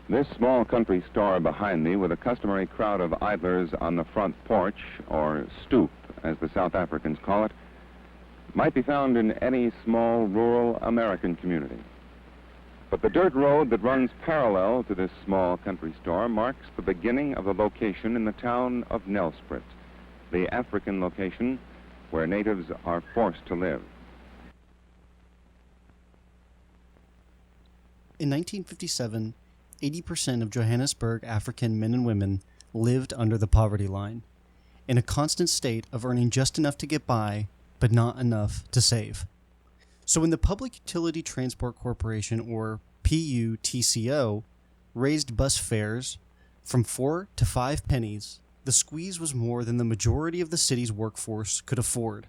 This small country store behind me, with a customary crowd of idlers on the front porch, or stoop, as the South Africans call it, might be found in any small rural American community. But the dirt road that runs parallel to this small country store marks the beginning of the location in the town of Nelspruit, the African location where natives are forced to live. In 1957, 80% of Johannesburg African men and women lived under the poverty line, in a constant state of earning just enough to get by, but not enough to save. So when the Public Utility Transport Corporation, or PUTCO, raised bus fares from 4 to 5 pennies, the squeeze was more than the majority of the city's workforce could afford.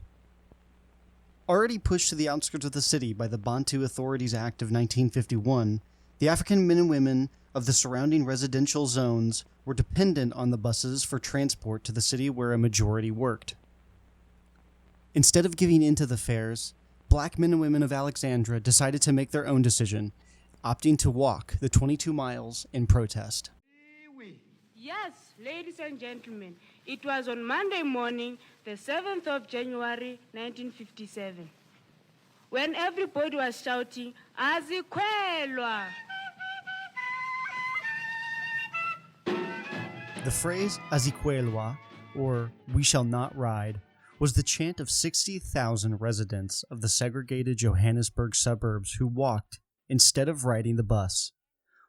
Already pushed to the outskirts of the city by the Bantu Authorities Act of 1951, the African men and women of the surrounding residential zones were dependent on the buses for transport to the city where a majority worked. Instead of giving in to the fares, black men and women of Alexandra decided to make their own decision, opting to walk the 22 miles in protest. Yes, ladies and gentlemen, it was on Monday morning, the 7th of January, 1957, when everybody was shouting, "Azikwelwa!" The phrase "Azikwelwa," or "we shall not ride," was the chant of 60,000 residents of the segregated Johannesburg suburbs who walked instead of riding the bus.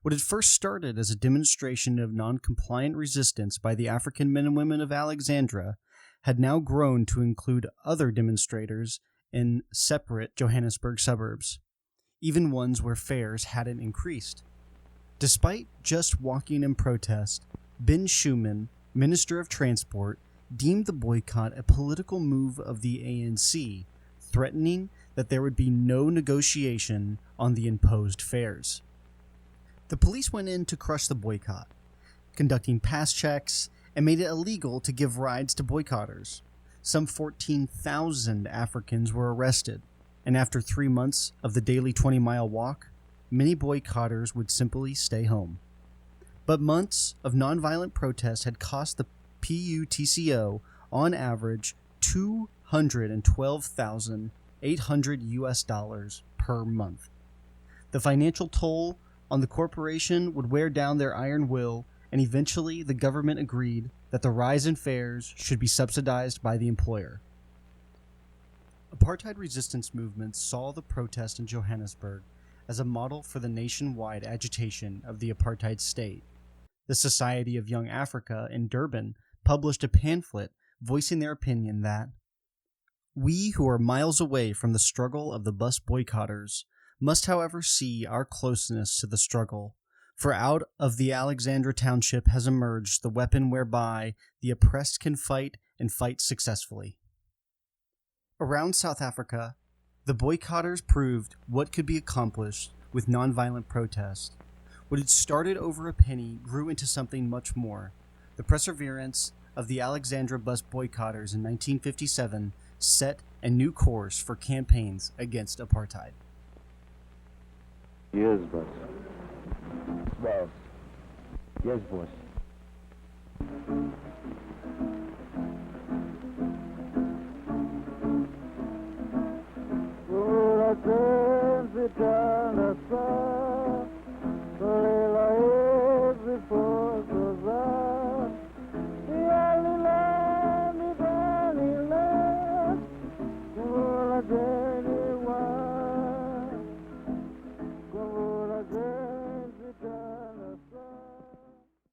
What had first started as a demonstration of non-compliant resistance by the African men and women of Alexandra had now grown to include other demonstrators in separate Johannesburg suburbs, even ones where fares hadn't increased. Despite just walking in protest, Ben Schuman, Minister of Transport, deemed the boycott a political move of the ANC, threatening that there would be no negotiation on the imposed fares. The police went in to crush the boycott, conducting pass checks, and made it illegal to give rides to boycotters. Some 14,000 Africans were arrested, and after 3 months of the daily 20-mile walk, many boycotters would simply stay home. But months of nonviolent protest had cost the PUTCO, on average, $212,800 per month. The financial toll on the corporation would wear down their iron will, and eventually the government agreed that the rise in fares should be subsidized by the employer. Apartheid resistance movements saw the protest in Johannesburg as a model for the nationwide agitation of the apartheid state. The Society of Young Africa in Durban published a pamphlet voicing their opinion that "We who are miles away from the struggle of the bus boycotters must however see our closeness to the struggle, for out of the Alexandra Township has emerged the weapon whereby the oppressed can fight and fight successfully." Around South Africa, the boycotters proved what could be accomplished with nonviolent protest. What had started over a penny grew into something much more. The perseverance of the Alexandra Bus Boycotters in 1957 set a new course for campaigns against apartheid. Yes, boss. Boss. Yes, boss. Oh,